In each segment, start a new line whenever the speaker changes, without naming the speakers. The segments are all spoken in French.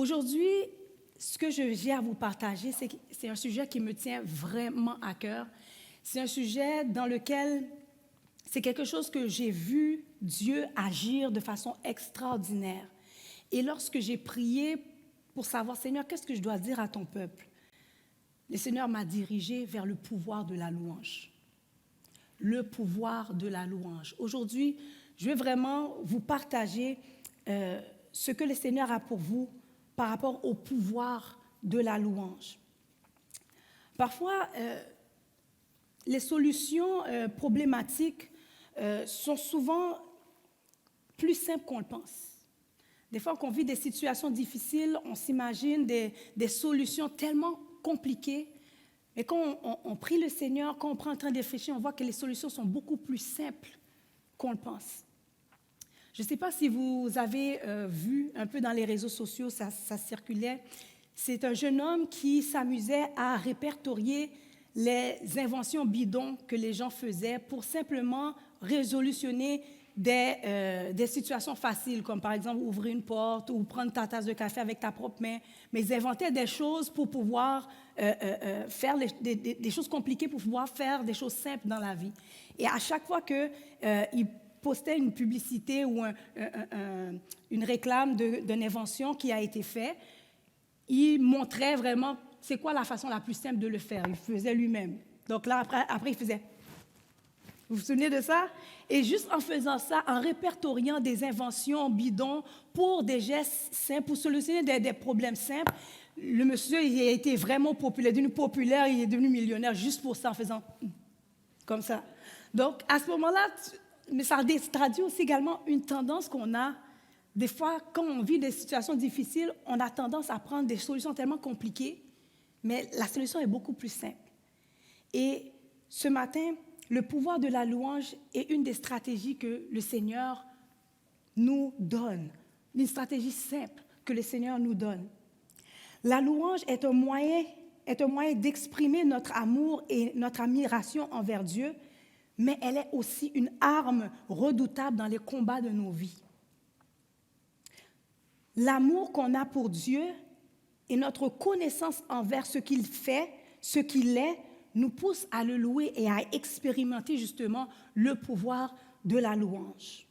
Aujourd'hui, ce que j'ai à vous partager, c'est un sujet qui me tient vraiment à cœur. C'est un sujet dans lequel c'est quelque chose que j'ai vu Dieu agir de façon extraordinaire. Et lorsque j'ai prié pour savoir, Seigneur, qu'est-ce que je dois dire à ton peuple? Le Seigneur m'a dirigé vers le pouvoir de la louange. Le pouvoir de la louange. Aujourd'hui, je vais vraiment vous partager ce que le Seigneur a pour vous par rapport au pouvoir de la louange. Parfois, les solutions problématiques sont souvent plus simples qu'on le pense. Des fois qu'on vit des situations difficiles, on s'imagine des solutions tellement compliquées. Mais quand on prie le Seigneur, quand on prend le temps de réfléchir, on voit que les solutions sont beaucoup plus simples qu'on le pense. Je ne sais pas si vous avez vu un peu dans les réseaux sociaux, ça circulait. C'est un jeune homme qui s'amusait à répertorier les inventions bidons que les gens faisaient pour simplement résolutionner des situations faciles, comme par exemple ouvrir une porte ou prendre ta tasse de café avec ta propre main. Mais ils inventaient des choses pour pouvoir faire des choses compliquées, pour pouvoir faire des choses simples dans la vie. Et à chaque fois qu'ils postaient une publicité ou une réclame d'une invention qui a été faite, il montrait vraiment c'est quoi la façon la plus simple de le faire. Il faisait lui-même. Donc là, après il faisait. Vous vous souvenez de ça? Et juste en faisant ça, en répertoriant des inventions bidons pour des gestes simples, pour solutionner des problèmes simples, le monsieur il a été vraiment populaire, il est devenu millionnaire juste pour ça, en faisant comme ça. Donc, à ce moment-là, mais ça traduit aussi également une tendance qu'on a. Des fois, quand on vit des situations difficiles, on a tendance à prendre des solutions tellement compliquées, mais la solution est beaucoup plus simple. Et ce matin, le pouvoir de la louange est une des stratégies que le Seigneur nous donne, une stratégie simple que le Seigneur nous donne. La louange est un moyen d'exprimer notre amour et notre admiration envers Dieu, mais elle est aussi une arme redoutable dans les combats de nos vies. L'amour qu'on a pour Dieu et notre connaissance envers ce qu'il fait, ce qu'il est, nous pousse à le louer et à expérimenter justement le pouvoir de la louange.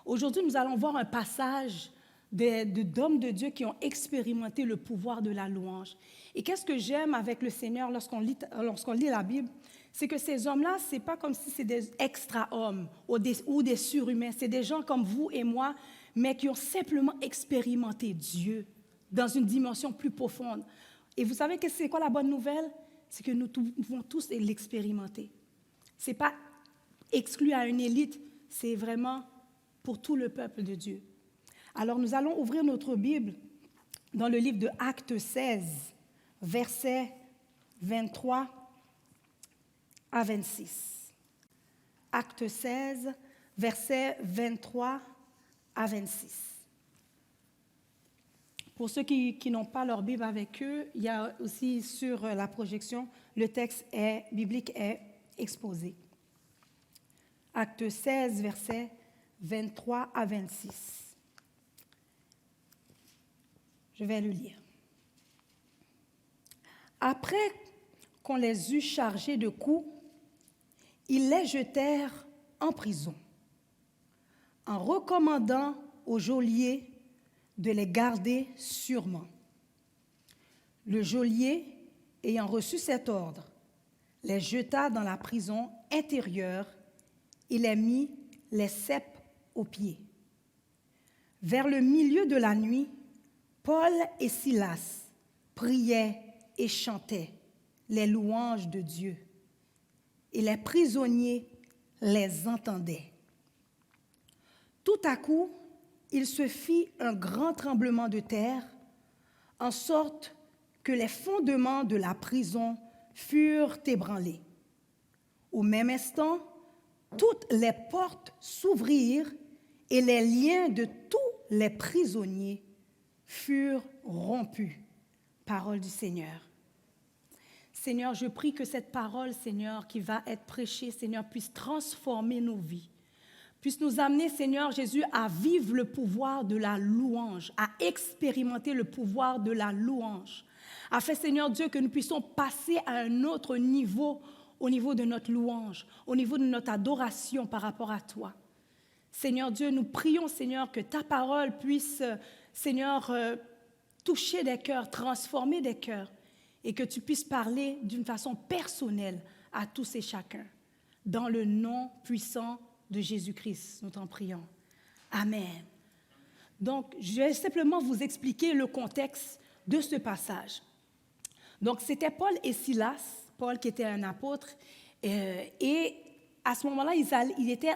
Aujourd'hui, nous allons voir un passage d'hommes de Dieu qui ont expérimenté le pouvoir de la louange. Et qu'est-ce que j'aime avec le Seigneur lorsqu'on lit la Bible? C'est que ces hommes-là, ce n'est pas comme si c'est des extra-hommes ou des surhumains. C'est des gens comme vous et moi, mais qui ont simplement expérimenté Dieu dans une dimension plus profonde. Et vous savez que c'est quoi la bonne nouvelle? C'est que nous pouvons tous l'expérimenter. Ce n'est pas exclu à une élite, c'est vraiment pour tout le peuple de Dieu. Alors nous allons ouvrir notre Bible dans le livre de Actes 16, versets 23 à 26. Actes 16, versets 23 à 26. Pour ceux qui n'ont pas leur Bible avec eux, il y a aussi sur la projection, le texte biblique est exposé. Actes 16, versets 23 à 26. Je vais le lire. Après qu'on les eut chargés de coups, ils les jetèrent en prison, en recommandant au geôlier de les garder sûrement. Le geôlier, ayant reçu cet ordre, les jeta dans la prison intérieure et les mit les ceps aux pieds. Vers le milieu de la nuit, Paul et Silas priaient et chantaient les louanges de Dieu, et les prisonniers les entendaient. Tout à coup, il se fit un grand tremblement de terre, en sorte que les fondements de la prison furent ébranlés. Au même instant, toutes les portes s'ouvrirent et les liens de tous les prisonniers furent rompus. Parole du Seigneur. Seigneur, je prie que cette parole, Seigneur, qui va être prêchée, Seigneur, puisse transformer nos vies. puisse nous amener, Seigneur Jésus, à vivre le pouvoir de la louange, à expérimenter le pouvoir de la louange, afin, Seigneur Dieu, que nous puissions passer à un autre niveau, au niveau de notre louange, au niveau de notre adoration par rapport à toi. Seigneur Dieu, nous prions, Seigneur, que ta parole puisse, Seigneur, toucher des cœurs, transformer des cœurs, et que tu puisses parler d'une façon personnelle à tous et chacun. Dans le nom puissant de Jésus-Christ, nous t'en prions. Amen. Donc, je vais simplement vous expliquer le contexte de ce passage. Donc, c'était Paul et Silas, Paul qui était un apôtre, et à ce moment-là, il était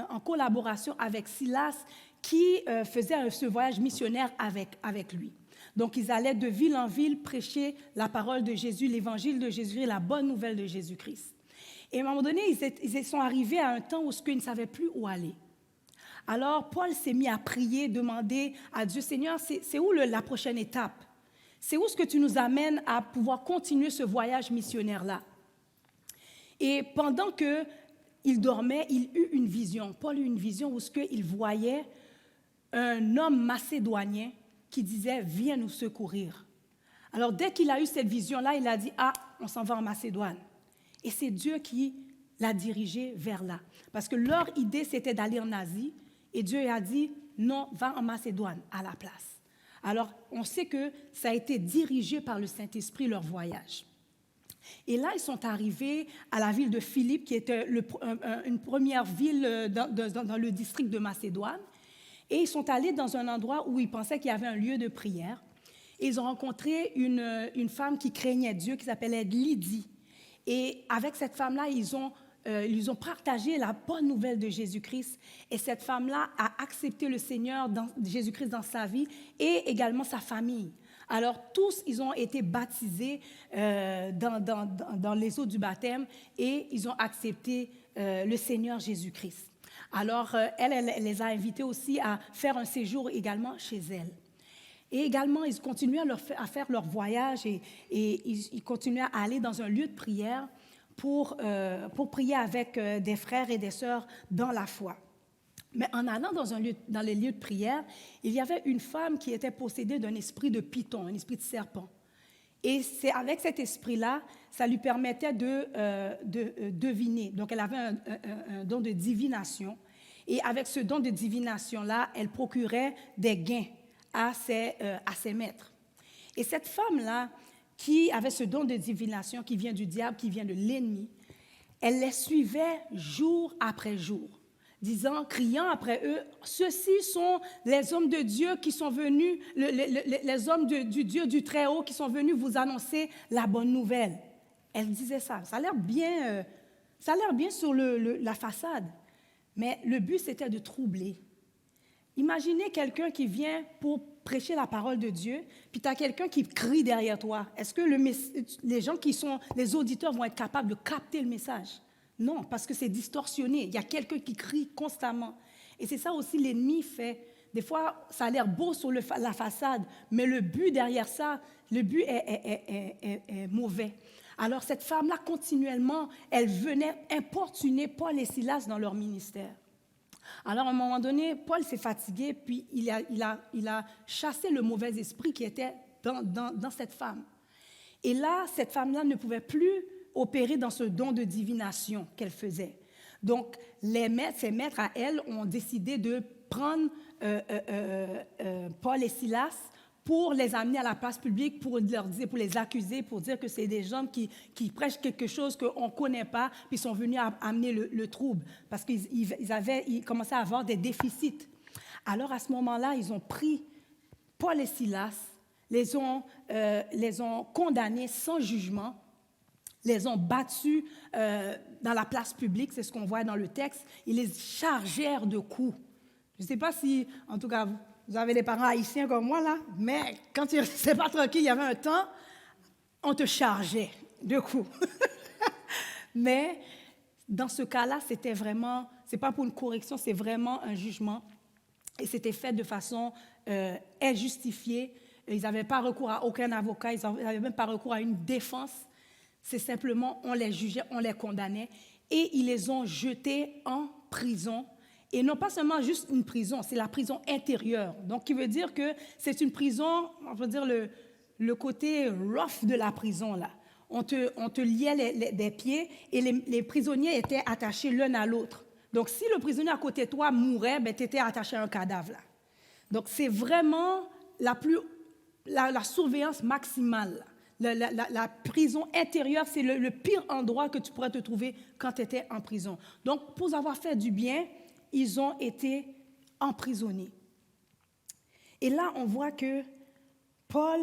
en collaboration avec Silas qui faisait ce voyage missionnaire avec lui. Donc, ils allaient de ville en ville prêcher la parole de Jésus, l'évangile de Jésus, la bonne nouvelle de Jésus-Christ. Et à un moment donné, ils sont arrivés à un temps où ils ne savaient plus où aller. Alors, Paul s'est mis à prier, demander à Dieu, Seigneur, c'est où la prochaine étape? C'est où est-ce que tu nous amènes à pouvoir continuer ce voyage missionnaire-là? Et pendant qu'il dormait, il eut une vision. Paul eut une vision où il voyait un homme macédonien qui disait, viens nous secourir. Alors, dès qu'il a eu cette vision-là, il a dit, on s'en va en Macédoine. Et c'est Dieu qui l'a dirigé vers là. Parce que leur idée, c'était d'aller en Asie. Et Dieu a dit, non, va en Macédoine à la place. Alors, on sait que ça a été dirigé par le Saint-Esprit, leur voyage. Et là, ils sont arrivés à la ville de Philippe, qui était une première ville dans le district de Macédoine. Et ils sont allés dans un endroit où ils pensaient qu'il y avait un lieu de prière. Et ils ont rencontré une femme qui craignait Dieu, qui s'appelait Lydie. Et avec cette femme-là, ils ont partagé la bonne nouvelle de Jésus-Christ. Et cette femme-là a accepté le Seigneur, Jésus-Christ, dans sa vie et également sa famille. Alors, tous, ils ont été baptisés dans les eaux du baptême et ils ont accepté le Seigneur Jésus-Christ. Alors, elle les a invités aussi à faire un séjour également chez elle. Et également, ils continuaient à faire leur voyage et ils continuaient à aller dans un lieu de prière pour prier avec des frères et des sœurs dans la foi. Mais en allant dans les lieux de prière, il y avait une femme qui était possédée d'un esprit de python, un esprit de serpent. Et c'est avec cet esprit-là, ça lui permettait de deviner. Donc, elle avait un don de divination. Et avec ce don de divination-là, elle procurait des gains à ses maîtres. Et cette femme-là, qui avait ce don de divination, qui vient du diable, qui vient de l'ennemi, elle les suivait jour après jour, criant après eux, ceux-ci sont les hommes de Dieu qui sont venus, les hommes du Dieu du Très-Haut qui sont venus vous annoncer la bonne nouvelle. Elle disait ça. Ça a l'air bien sur la façade, mais le but, c'était de troubler. Imaginez quelqu'un qui vient pour prêcher la parole de Dieu, puis tu as quelqu'un qui crie derrière toi. Est-ce que les gens les auditeurs vont être capables de capter le message? Non, parce que c'est distorsionné. Il y a quelqu'un qui crie constamment. Et c'est ça aussi l'ennemi fait. Des fois, ça a l'air beau sur la façade, mais le but derrière ça, le but est mauvais. Alors cette femme-là, continuellement, elle venait importuner Paul et Silas dans leur ministère. Alors, à un moment donné, Paul s'est fatigué, puis il a chassé le mauvais esprit qui était dans cette femme. Et là, cette femme-là ne pouvait plus opérer dans ce don de divination qu'elle faisait. Donc, ses maîtres à elle ont décidé de prendre Paul et Silas pour les amener à la place publique, pour les accuser, pour dire que c'est des gens qui prêchent quelque chose qu'on ne connaît pas, puis ils sont venus amener le trouble, parce qu'ils commençaient à avoir des déficits. Alors, à ce moment-là, ils ont pris Paul et Silas, les ont condamnés sans jugement, les ont battus dans la place publique, c'est ce qu'on voit dans le texte, ils les chargèrent de coups. Je ne sais pas si, en tout cas, vous avez des parents haïtiens comme moi, là, mais quand tu n'étais pas tranquille, il y avait un temps, on te chargeait de coups. Mais dans ce cas-là, c'était vraiment, ce n'est pas pour une correction, c'est vraiment un jugement. Et c'était fait de façon injustifiée. Ils n'avaient pas recours à aucun avocat, ils n'avaient même pas recours à une défense. C'est simplement, on les jugeait, on les condamnait. Et ils les ont jetés en prison. Et non pas seulement juste une prison, c'est la prison intérieure. Donc, qui veut dire que c'est une prison, on va dire le côté rough de la prison, là. On te liait des pieds et les prisonniers étaient attachés l'un à l'autre. Donc, si le prisonnier à côté de toi mourait, ben, tu étais attaché à un cadavre, là. Donc, c'est vraiment la surveillance maximale. La prison intérieure, c'est le pire endroit que tu pourrais te trouver quand tu étais en prison. Donc, pour avoir fait du bien, ils ont été emprisonnés. Et là, on voit que Paul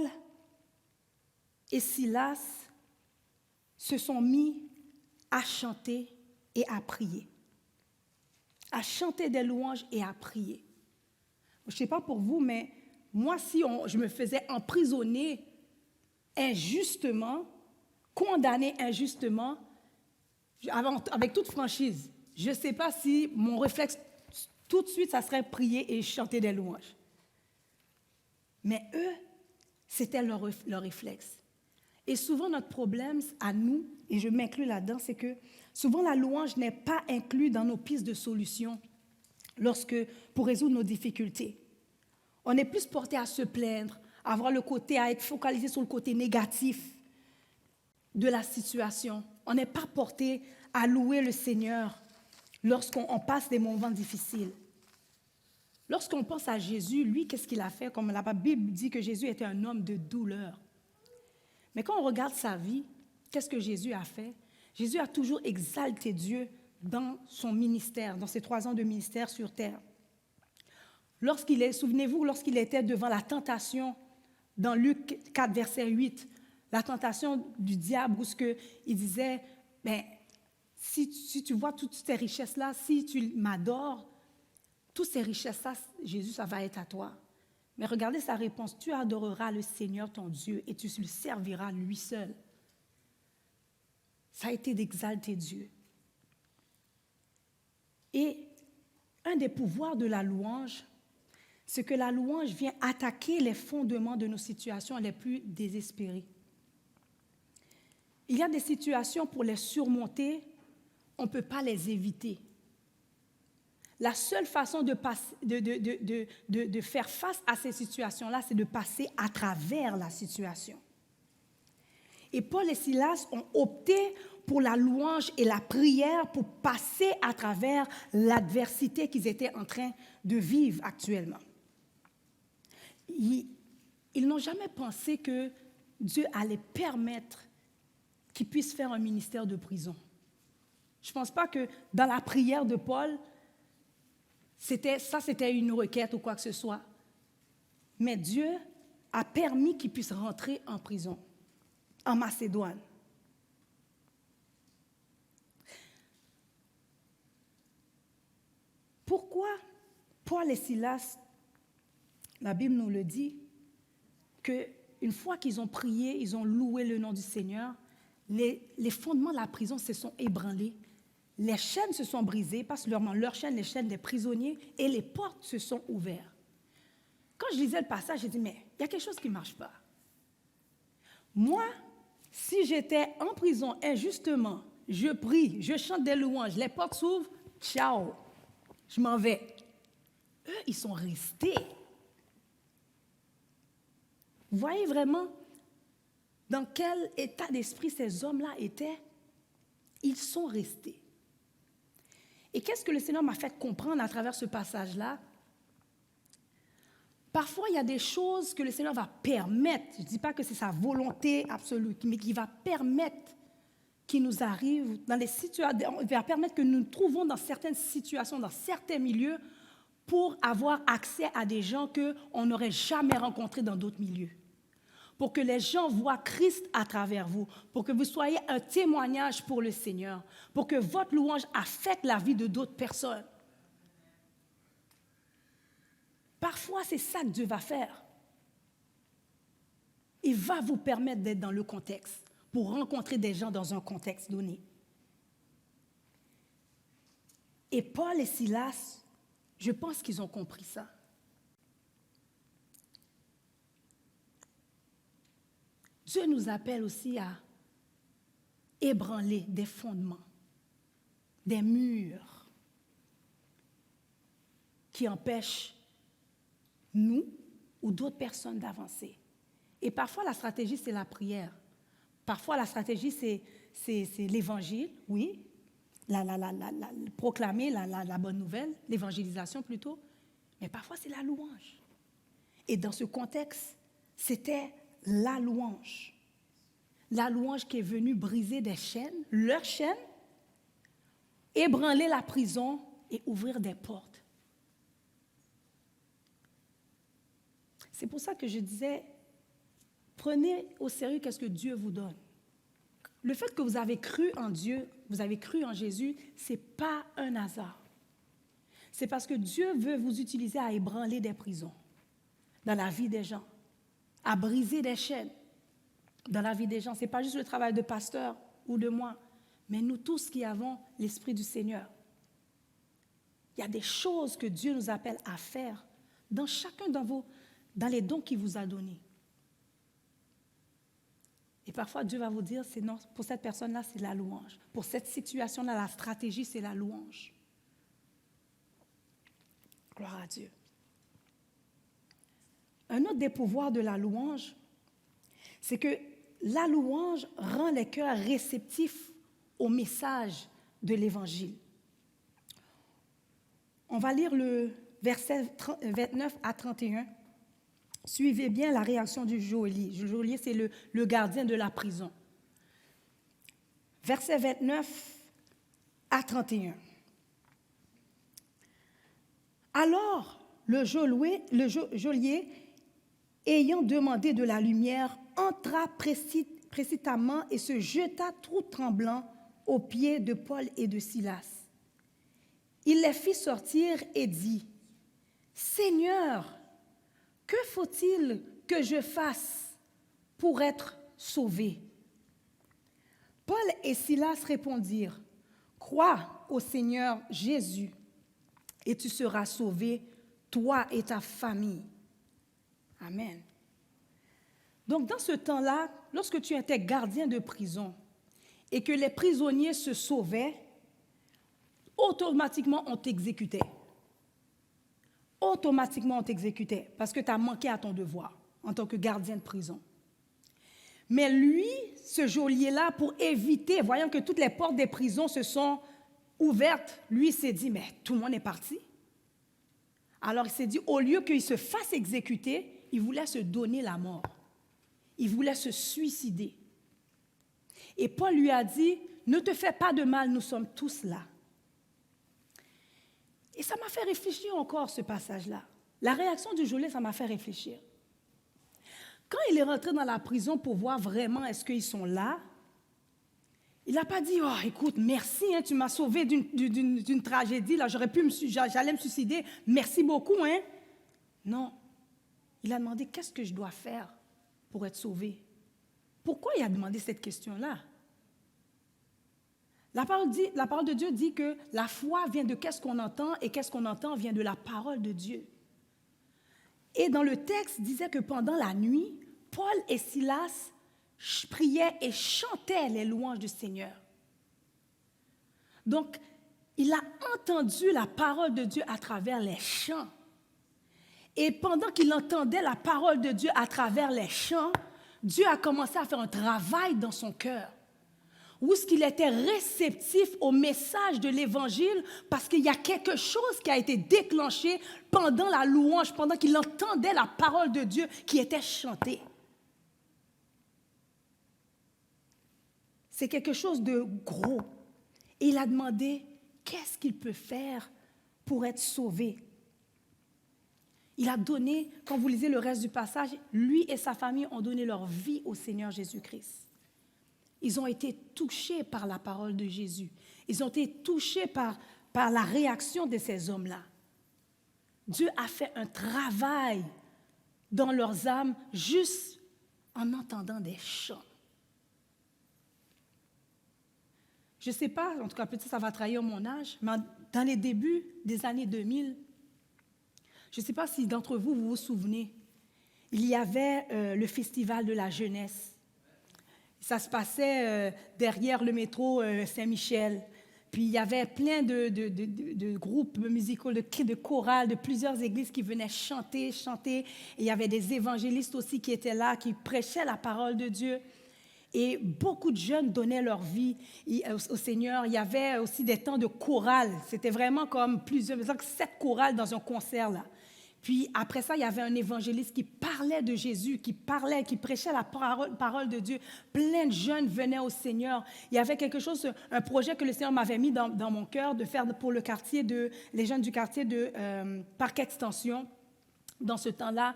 et Silas se sont mis à chanter et à prier. À chanter des louanges et à prier. Je ne sais pas pour vous, mais moi, si je me faisais emprisonner injustement, condamner injustement, avec toute franchise, je ne sais pas si mon réflexe, tout de suite, ça serait prier et chanter des louanges. Mais eux, c'était leur réflexe. Et souvent, notre problème à nous, et je m'inclus là-dedans, c'est que souvent la louange n'est pas inclue dans nos pistes de solutions pour résoudre nos difficultés. On est plus porté à se plaindre, à être focalisé sur le côté négatif de la situation. On n'est pas porté à louer le Seigneur lorsqu'on passe des moments difficiles. Lorsqu'on pense à Jésus, lui, qu'est-ce qu'il a fait? Comme la Bible dit que Jésus était un homme de douleur. Mais quand on regarde sa vie, qu'est-ce que Jésus a fait? Jésus a toujours exalté Dieu dans son ministère, dans ses 3 ans de ministère sur terre. Souvenez-vous, lorsqu'il était devant la tentation, dans Luc 4, verset 8, la tentation du diable, où il disait, si tu vois toutes ces richesses-là, si tu m'adores, toutes ces richesses-là, Jésus, ça va être à toi. Mais regardez sa réponse, tu adoreras le Seigneur ton Dieu et tu le serviras lui seul. Ça a été d'exalter Dieu. Et un des pouvoirs de la louange, c'est que la louange vient attaquer les fondements de nos situations les plus désespérées. Il y a des situations, pour les surmonter, on ne peut pas les éviter. La seule façon de faire face à ces situations-là, c'est de passer à travers la situation. Et Paul et Silas ont opté pour la louange et la prière pour passer à travers l'adversité qu'ils étaient en train de vivre actuellement. Ils n'ont jamais pensé que Dieu allait permettre qu'ils puissent faire un ministère de prison. Je ne pense pas que dans la prière de Paul, c'était une requête ou quoi que ce soit. Mais Dieu a permis qu'ils puissent rentrer en prison, en Macédoine. Pourquoi Paul et Silas, la Bible nous le dit, qu'une fois qu'ils ont prié, ils ont loué le nom du Seigneur, les fondements de la prison se sont ébranlés. Les chaînes se sont brisées, pas seulement leurs chaînes, les chaînes des prisonniers, et les portes se sont ouvertes. Quand je lisais le passage, j'ai dit, mais il y a quelque chose qui ne marche pas. Moi, si j'étais en prison injustement, je prie, je chante des louanges, les portes s'ouvrent, ciao, je m'en vais. Eux, ils sont restés. Vous voyez vraiment dans quel état d'esprit ces hommes-là étaient? Ils sont restés. Et qu'est-ce que le Seigneur m'a fait comprendre à travers ce passage-là? Parfois, il y a des choses que le Seigneur va permettre, je ne dis pas que c'est sa volonté absolue, mais qu'il va permettre qu'il nous arrive dans les situations, il va permettre que nous nous trouvons dans certaines situations, dans certains milieux, pour avoir accès à des gens qu'on n'aurait jamais rencontrés dans d'autres milieux. Pour que les gens voient Christ à travers vous, pour que vous soyez un témoignage pour le Seigneur, pour que votre louange affecte la vie de d'autres personnes. Parfois, c'est ça que Dieu va faire. Il va vous permettre d'être dans le contexte, pour rencontrer des gens dans un contexte donné. Et Paul et Silas, je pense qu'ils ont compris ça. Dieu nous appelle aussi à ébranler des fondements, des murs. qui empêchent nous ou d'autres personnes d'avancer. Et parfois, la stratégie, c'est la prière. Parfois, la stratégie, c'est l'évangile, oui, proclamer la bonne nouvelle, l'évangélisation plutôt. Mais parfois, c'est la louange. Et dans ce contexte, c'était la louange. La louange qui est venue briser des chaînes, leurs chaînes, ébranler la prison et ouvrir des portes. C'est pour ça que je disais, prenez au sérieux qu'est-ce que Dieu vous donne. Le fait que vous avez cru en Dieu, vous avez cru en Jésus, ce n'est pas un hasard. C'est parce que Dieu veut vous utiliser à ébranler des prisons dans la vie des gens, à briser des chaînes dans la vie des gens. Ce n'est pas juste le travail de pasteur ou de moi, mais nous tous qui avons l'Esprit du Seigneur. Il y a des choses que Dieu nous appelle à faire dans chacun dans les dons qu'il vous a donnés. Et parfois, Dieu va vous dire, c'est non, pour cette personne-là, c'est la louange. Pour cette situation-là, la stratégie, c'est la louange. Gloire à Dieu. Un autre des pouvoirs de la louange, c'est que la louange rend les cœurs réceptifs au message de l'Évangile. On va lire le verset 29 à 31. Suivez bien la réaction du geôlier. Le geôlier, c'est le gardien de la prison. Verset 29 à 31. Alors, le geôlier, ayant demandé de la lumière, entra précipitamment et se jeta tout tremblant aux pieds de Paul et de Silas. Il les fit sortir et dit, « Seigneur, que faut-il que je fasse pour être sauvé? » Paul et Silas répondirent, « Crois au Seigneur Jésus, et tu seras sauvé, toi et ta famille. » Amen. Donc, dans ce temps-là, lorsque tu étais gardien de prison et que les prisonniers se sauvaient, automatiquement, on t'exécutait. Automatiquement, on t'exécutait parce que tu as manqué à ton devoir en tant que gardien de prison. Mais lui, ce geôlier-là, pour éviter, voyant que toutes les portes des prisons se sont ouvertes, lui s'est dit, mais tout le monde est parti. Alors il s'est dit, au lieu qu'il se fasse exécuter, il voulait se donner la mort. Il voulait se suicider. Et Paul lui a dit, ne te fais pas de mal, nous sommes tous là. Et ça m'a fait réfléchir encore, ce passage-là. La réaction du geôlier, ça m'a fait réfléchir. Quand il est rentré dans la prison pour voir vraiment est-ce qu'ils sont là, il n'a pas dit, oh, écoute, merci, hein, tu m'as sauvé d'une tragédie, là, j'allais me suicider, merci beaucoup. Hein. Non. Il a demandé, qu'est-ce que je dois faire pour être sauvé? Pourquoi il a demandé cette question-là? La parole de Dieu dit que la foi vient de qu'est-ce qu'on entend et qu'est-ce qu'on entend vient de la parole de Dieu. Et dans le texte, il disait que pendant la nuit, Paul et Silas priaient et chantaient les louanges du Seigneur. Donc, il a entendu la parole de Dieu à travers les chants. Et pendant qu'il entendait la parole de Dieu à travers les chants, Dieu a commencé à faire un travail dans son cœur, où est-ce qu'il était réceptif au message de l'Évangile, parce qu'il y a quelque chose qui a été déclenché pendant la louange, pendant qu'il entendait la parole de Dieu qui était chantée. C'est quelque chose de gros. Et il a demandé, qu'est-ce qu'il peut faire pour être sauvé? Il a donné, quand vous lisez le reste du passage, lui et sa famille ont donné leur vie au Seigneur Jésus-Christ. Ils ont été touchés par la parole de Jésus. Ils ont été touchés par la réaction de ces hommes-là. Dieu a fait un travail dans leurs âmes juste en entendant des chants. Je ne sais pas, en tout cas peut-être ça va trahir mon âge, mais dans les débuts des années 2000, je ne sais pas si d'entre vous vous souvenez, il y avait le festival de la jeunesse. Ça se passait derrière le métro Saint-Michel. Puis il y avait plein de groupes musicaux, de chorales, de plusieurs églises qui venaient chanter. Et il y avait des évangélistes aussi qui étaient là, qui prêchaient la parole de Dieu. Et beaucoup de jeunes donnaient leur vie au Seigneur. Il y avait aussi des temps de chorale. C'était vraiment comme 7 chorales dans un concert là. Puis après ça, il y avait un évangéliste qui parlait de Jésus, qui prêchait la parole de Dieu. Plein de jeunes venaient au Seigneur. Il y avait un projet que le Seigneur m'avait mis dans mon cœur de faire pour les jeunes du quartier de Parc Extension. Dans ce temps-là,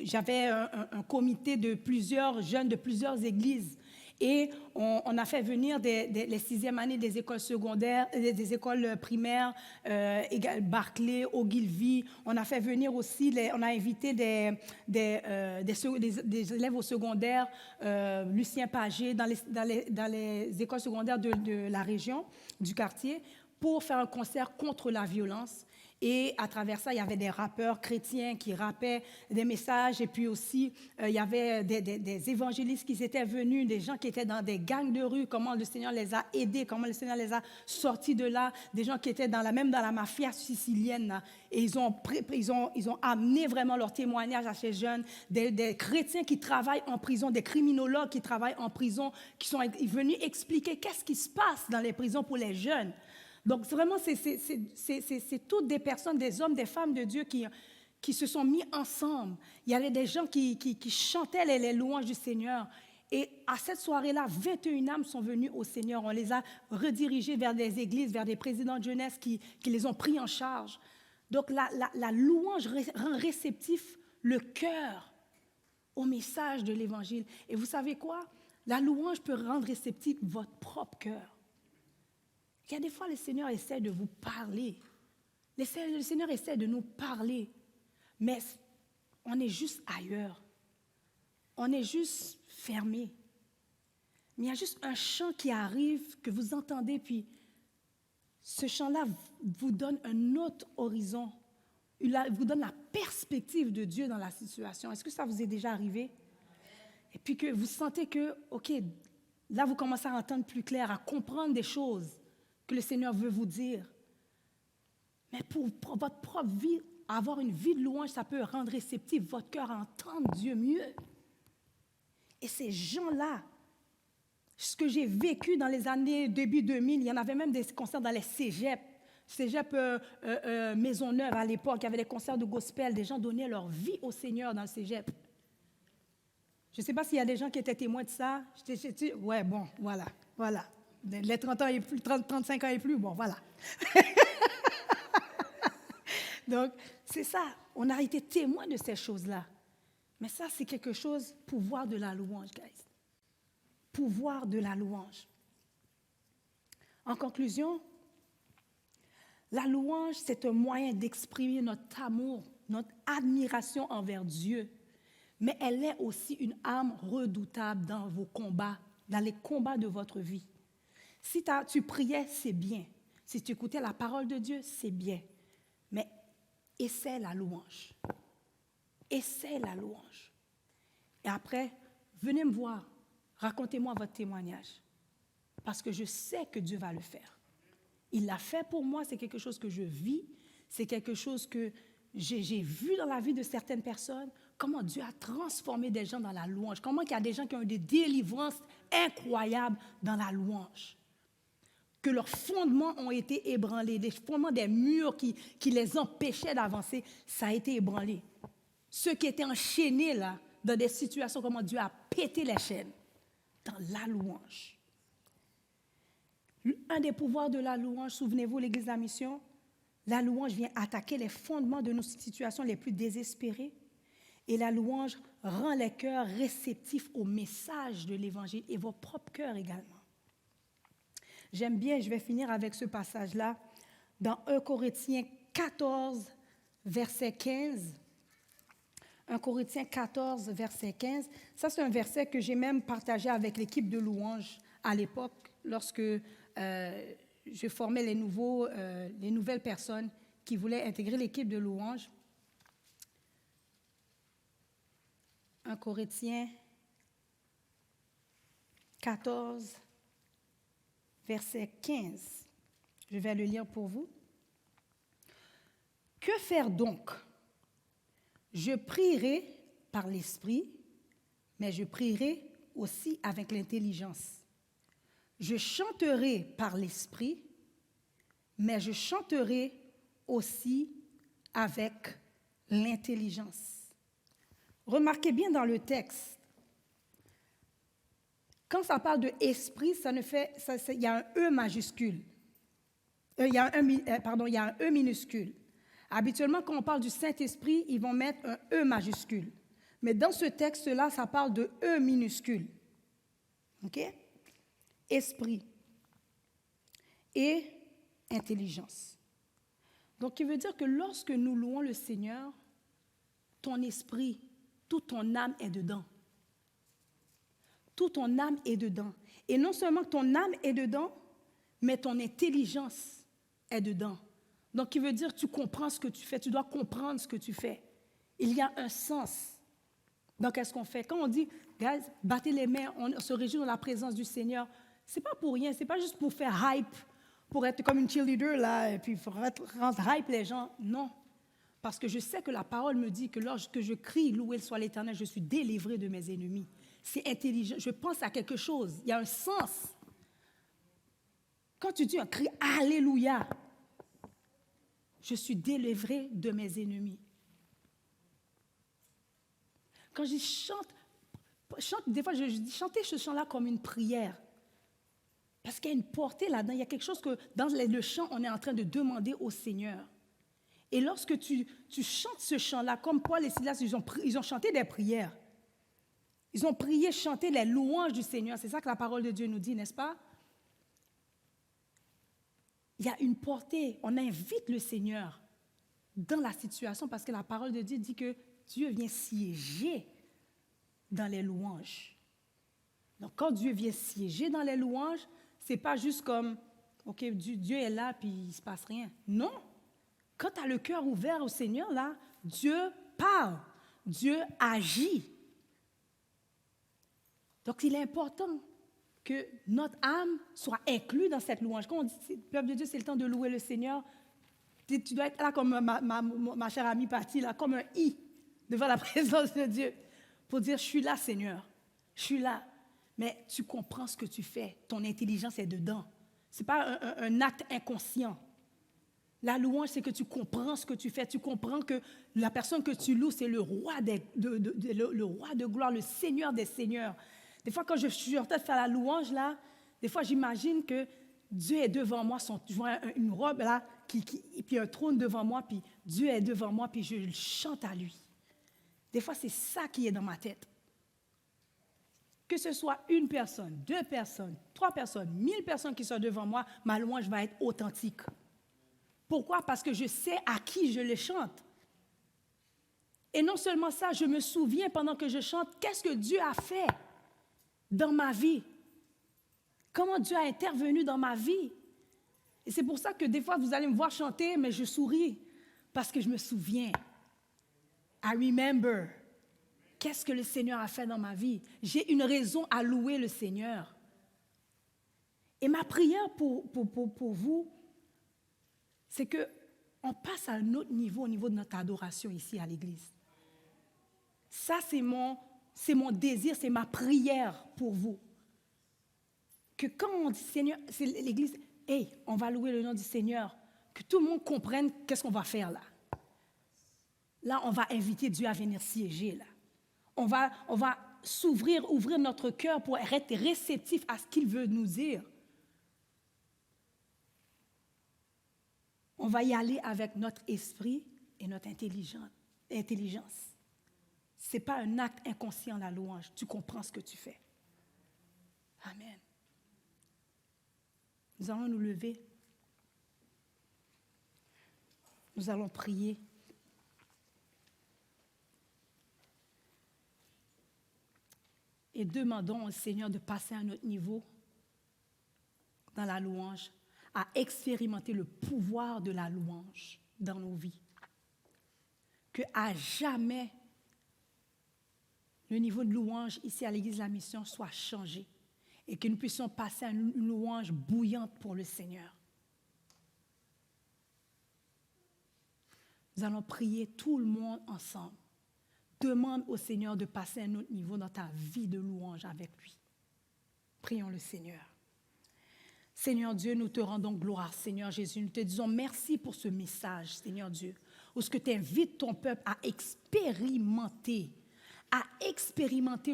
j'avais un comité de plusieurs jeunes de plusieurs églises. Et on a fait venir les 6e années des écoles secondaires, des écoles primaires, Barclay, Ogilvy. On a fait venir aussi, on a invité des élèves au secondaire, Lucien Pagé, dans les écoles secondaires de la région, du quartier, pour faire un concert contre la violence. Et à travers ça, il y avait des rappeurs chrétiens qui rappaient des messages. Et puis aussi, il y avait des évangélistes qui étaient venus, des gens qui étaient dans des gangs de rue, comment le Seigneur les a aidés, comment le Seigneur les a sortis de là, des gens qui étaient même dans la mafia sicilienne. Là. Et ils ont amené vraiment leur témoignage à ces jeunes, des chrétiens qui travaillent en prison, des criminologues qui travaillent en prison, qui sont venus expliquer qu'est-ce qui se passe dans les prisons pour les jeunes. Donc, vraiment, c'est toutes des personnes, des hommes, des femmes de Dieu qui se sont mis ensemble. Il y avait des gens qui chantaient les louanges du Seigneur. Et à cette soirée-là, 21 âmes sont venues au Seigneur. On les a redirigées vers des églises, vers des présidents de jeunesse qui les ont pris en charge. Donc, la louange rend réceptif le cœur au message de l'Évangile. Et vous savez quoi? La louange peut rendre réceptif votre propre cœur. Il y a des fois, le Seigneur essaie de vous parler. Le Seigneur essaie de nous parler. Mais on est juste ailleurs. On est juste fermé. Mais il y a juste un chant qui arrive, que vous entendez, puis ce chant-là vous donne un autre horizon. Il vous donne la perspective de Dieu dans la situation. Est-ce que ça vous est déjà arrivé? Et puis que vous sentez que, OK, là, vous commencez à entendre plus clair, à comprendre des choses que le Seigneur veut vous dire. Mais pour votre propre vie, avoir une vie de louange, ça peut rendre réceptif votre cœur à entendre Dieu mieux. Et ces gens-là, ce que j'ai vécu dans les années début 2000, il y en avait même des concerts dans les cégeps. Cégep Maisonneuve à l'époque, il y avait des concerts de gospel, des gens donnaient leur vie au Seigneur dans le cégep. Je ne sais pas s'il y a des gens qui étaient témoins de ça. Ouais, bon, voilà. Les 30 ans et plus, 35 ans et plus, bon, voilà. Donc, c'est ça. On a été témoins de ces choses-là. Mais ça, c'est quelque chose, pouvoir de la louange, guys. Pouvoir de la louange. En conclusion, la louange, c'est un moyen d'exprimer notre amour, notre admiration envers Dieu. Mais elle est aussi une arme redoutable dans vos combats, dans les combats de votre vie. Si tu priais, c'est bien. Si tu écoutais la parole de Dieu, c'est bien. Mais essaie la louange. Essaie la louange. Et après, venez me voir. Racontez-moi votre témoignage. Parce que je sais que Dieu va le faire. Il l'a fait pour moi, c'est quelque chose que je vis, c'est quelque chose que j'ai vu dans la vie de certaines personnes, comment Dieu a transformé des gens dans la louange, comment il y a des gens qui ont eu des délivrances incroyables dans la louange, que leurs fondements ont été ébranlés, des fondements des murs qui les empêchaient d'avancer, ça a été ébranlé. Ceux qui étaient enchaînés là, dans des situations, comment Dieu a pété les chaînes, dans la louange. Un des pouvoirs de la louange, souvenez-vous, l'Église de la Mission, la louange vient attaquer les fondements de nos situations les plus désespérées. Et la louange rend les cœurs réceptifs au message de l'Évangile et vos propres cœurs également. J'aime bien, je vais finir avec ce passage-là, dans 1 Corinthiens 14, verset 15. 1 Corinthiens 14, verset 15. Ça, c'est un verset que j'ai même partagé avec l'équipe de louange à l'époque, lorsque je formais les nouvelles personnes qui voulaient intégrer l'équipe de louange. 1 Corinthiens 14, verset 15. Je vais le lire pour vous. Que faire donc? Je prierai par l'esprit, mais je prierai aussi avec l'intelligence. Je chanterai par l'esprit, mais je chanterai aussi avec l'intelligence. Remarquez bien dans le texte, quand ça parle de esprit, il y a un E majuscule. Il y a un E minuscule. Habituellement, quand on parle du Saint-Esprit, ils vont mettre un E majuscule. Mais dans ce texte-là, ça parle de E minuscule. OK? Esprit et intelligence. Donc, il veut dire que lorsque nous louons le Seigneur, ton esprit, toute ton âme est dedans. Toute ton âme est dedans. Et non seulement ton âme est dedans, mais ton intelligence est dedans. Donc, il veut dire que tu comprends ce que tu fais, tu dois comprendre ce que tu fais. Il y a un sens dans ce qu'on fait. Quand on dit, guys, battez les mains, on se réjouit dans la présence du Seigneur, c'est pas pour rien, c'est pas juste pour faire hype, pour être comme une cheerleader, là, et puis rendre hype les gens. Non. Parce que je sais que la parole me dit que lorsque je crie, loué soit l'Éternel, je suis délivré de mes ennemis. C'est intelligent. Je pense à quelque chose. Il y a un sens. Quand tu dis un cri Alléluia, je suis délivré de mes ennemis. Quand je chante, des fois je dis chanter ce chant-là comme une prière. Parce qu'il y a une portée là-dedans. Il y a quelque chose que dans le chant, on est en train de demander au Seigneur. Et lorsque tu chantes ce chant-là, comme Paul et Silas, ils ont chanté des prières. Ils ont prié, chanté les louanges du Seigneur. C'est ça que la parole de Dieu nous dit, n'est-ce pas? Il y a une portée. On invite le Seigneur dans la situation parce que la parole de Dieu dit que Dieu vient siéger dans les louanges. Donc, quand Dieu vient siéger dans les louanges, ce n'est pas juste comme, OK, Dieu est là puis il ne se passe rien. Non. Quand tu as le cœur ouvert au Seigneur, là, Dieu parle, Dieu agit. Donc, il est important que notre âme soit inclue dans cette louange. Quand on dit, peuple de Dieu, c'est le temps de louer le Seigneur, tu dois être là comme ma chère amie Patty, là, comme un i devant la présence de Dieu, pour dire, je suis là, Seigneur, je suis là. Mais tu comprends ce que tu fais, ton intelligence est dedans. Ce n'est pas un acte inconscient. La louange, c'est que tu comprends ce que tu fais. Tu comprends que la personne que tu loues, c'est le roi le roi de gloire, le Seigneur des seigneurs. Des fois, quand je suis en train de faire la louange, là, des fois, j'imagine que Dieu est devant moi, je vois une robe, là, et puis un trône devant moi, puis Dieu est devant moi, puis je chante à lui. Des fois, c'est ça qui est dans ma tête. Que ce soit une personne, 2 personnes, 3 personnes, 1000 personnes qui sont devant moi, ma louange va être authentique. Pourquoi? Parce que je sais à qui je le chante. Et non seulement ça, je me souviens pendant que je chante, qu'est-ce que Dieu a fait dans ma vie? Comment Dieu a intervenu dans ma vie? Et c'est pour ça que des fois, vous allez me voir chanter, mais je souris, parce que je me souviens. I remember. Qu'est-ce que le Seigneur a fait dans ma vie? J'ai une raison à louer le Seigneur. Et ma prière pour vous, c'est qu'on passe à un autre niveau, au niveau de notre adoration ici à l'Église. Ça, c'est mon désir, c'est ma prière pour vous. Que quand on dit Seigneur, c'est l'Église, hey, on va louer le nom du Seigneur, que tout le monde comprenne qu'est-ce qu'on va faire là. Là, on va inviter Dieu à venir siéger là. On va ouvrir notre cœur pour être réceptif à ce qu'il veut nous dire. On va y aller avec notre esprit et notre intelligence. Ce n'est pas un acte inconscient, la louange. Tu comprends ce que tu fais. Amen. Nous allons nous lever. Nous allons prier. Et demandons au Seigneur de passer à un autre niveau dans la louange, à expérimenter le pouvoir de la louange dans nos vies. Que à jamais, le niveau de louange ici à l'Église de la Mission soit changé. et que nous puissions passer à une louange bouillante pour le Seigneur. Nous allons prier tout le monde ensemble. Demande au Seigneur de passer à un autre niveau dans ta vie de louange avec lui. Prions le Seigneur. Seigneur Dieu, nous te rendons gloire, Seigneur Jésus. Nous te disons merci pour ce message, Seigneur Dieu, où ce que tu invites ton peuple à expérimenter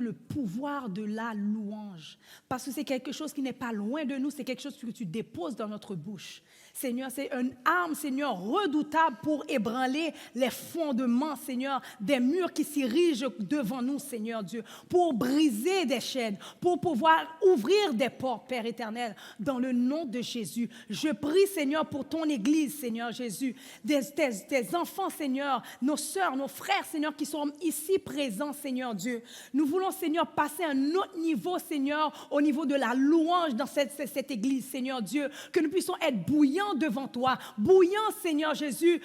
le pouvoir de la louange. Parce que c'est quelque chose qui n'est pas loin de nous, c'est quelque chose que tu déposes dans notre bouche. Seigneur, c'est une arme, Seigneur, redoutable pour ébranler les fondements, Seigneur, des murs qui s'érigent devant nous, Seigneur Dieu, pour briser des chaînes, pour pouvoir ouvrir des portes, Père éternel, dans le nom de Jésus. Je prie, Seigneur, pour ton Église, Seigneur Jésus, tes enfants, Seigneur, nos sœurs, nos frères, Seigneur, qui sont ici présents, Seigneur Dieu. Nous voulons, Seigneur, passer à un autre niveau, Seigneur, au niveau de la louange dans cette Église, Seigneur Dieu, que nous puissions être bouillants devant toi, bouillant, Seigneur Jésus,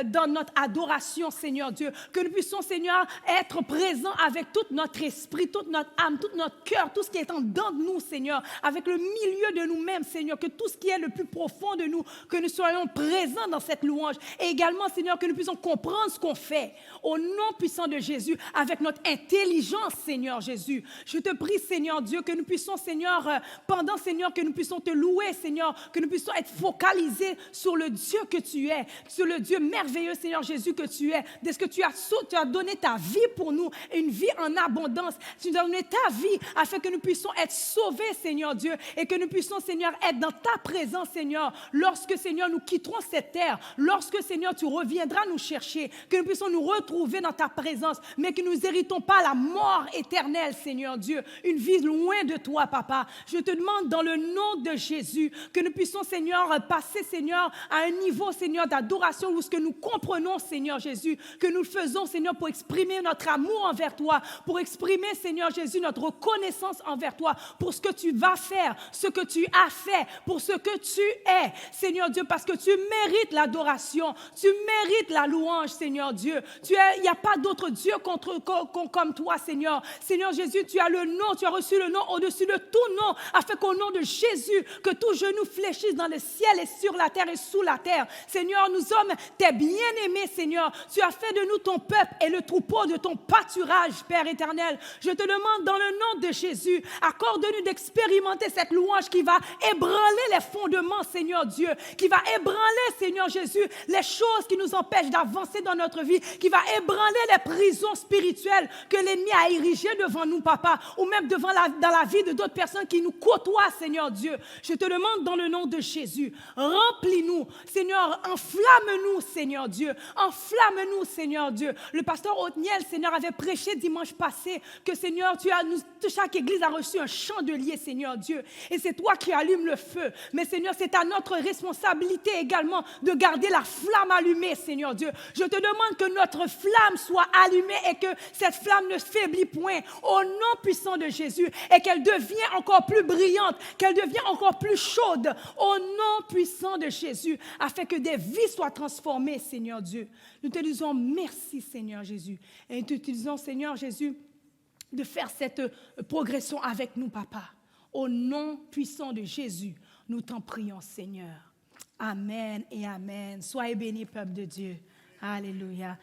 dans notre adoration, Seigneur Dieu, que nous puissions, Seigneur, être présents avec tout notre esprit, toute notre âme, tout notre cœur, tout ce qui est en dedans de nous, Seigneur, avec le milieu de nous-mêmes, Seigneur, que tout ce qui est le plus profond de nous, que nous soyons présents dans cette louange, et également, Seigneur, que nous puissions comprendre ce qu'on fait, au nom puissant de Jésus, avec notre intelligence, Seigneur Jésus. Je te prie, Seigneur Dieu, que nous puissions, Seigneur, pendant, Seigneur, que nous puissions te louer, Seigneur, que nous puissions être focalisés sur le Dieu que tu es, sur le Dieu merveilleux, Seigneur Jésus, que tu es, de ce que tu as donné ta vie pour nous, une vie en abondance. Tu nous as donné ta vie afin que nous puissions être sauvés, Seigneur Dieu, et que nous puissions, Seigneur, être dans ta présence, Seigneur, lorsque, Seigneur, nous quitterons cette terre, lorsque, Seigneur, tu reviendras nous chercher, que nous puissions nous retrouver dans ta présence, mais que nous n'héritons pas la mort éternelle, Seigneur Dieu, une vie loin de toi, Papa. Je te demande dans le nom de Jésus que nous puissions, Seigneur, passer, Seigneur, à un niveau, Seigneur, d'adoration où ce que nous comprenons, Seigneur Jésus, que nous le faisons, Seigneur, pour exprimer notre amour envers toi, pour exprimer, Seigneur Jésus, notre reconnaissance envers toi, pour ce que tu vas faire, ce que tu as fait, pour ce que tu es, Seigneur Dieu, parce que tu mérites l'adoration, tu mérites la louange, Seigneur Dieu. Il n'y a pas d'autre Dieu comme toi, Seigneur. Seigneur Jésus, tu as le nom, tu as reçu le nom au-dessus de tout nom, afin qu'au nom de Jésus, que tout genou fléchisse dans le ciel et sur la terre et sous la terre. Seigneur, nous sommes tes bien-aimés, Seigneur. Tu as fait de nous ton peuple et le troupeau de ton pâturage, Père éternel. Je te demande dans le nom de Jésus, accorde-nous d'expérimenter cette louange qui va ébranler les fondements, Seigneur Dieu, qui va ébranler, Seigneur Jésus, les choses qui nous empêchent d'avancer dans notre vie, qui va ébranler les prisons spirituelles que l'ennemi a érigées devant nous, Papa, ou même dans la vie de d'autres personnes qui nous côtoient, Seigneur Dieu. Je te demande dans le nom de Jésus, remplis-nous, Seigneur, enflamme-nous, Seigneur Dieu, enflamme-nous, Seigneur Dieu. Le pasteur Othniel, Seigneur, avait prêché dimanche passé que, Seigneur, chaque église a reçu un chandelier, Seigneur Dieu, et c'est toi qui allumes le feu. Mais, Seigneur, c'est à notre responsabilité également de garder la flamme allumée, Seigneur Dieu. Je te demande que notre flamme soit allumée et que cette flamme ne faiblit point au nom puissant de Jésus et qu'elle devienne encore plus brillante, qu'elle devienne encore plus chaude au nom puissant de Jésus, afin que des vies soient transformées, Seigneur Dieu. Nous te disons merci, Seigneur Jésus. Et nous te disons, Seigneur Jésus, de faire cette progression avec nous, Papa. Au nom puissant de Jésus, nous t'en prions, Seigneur. Amen et amen. Soyez bénis, peuple de Dieu. Alléluia.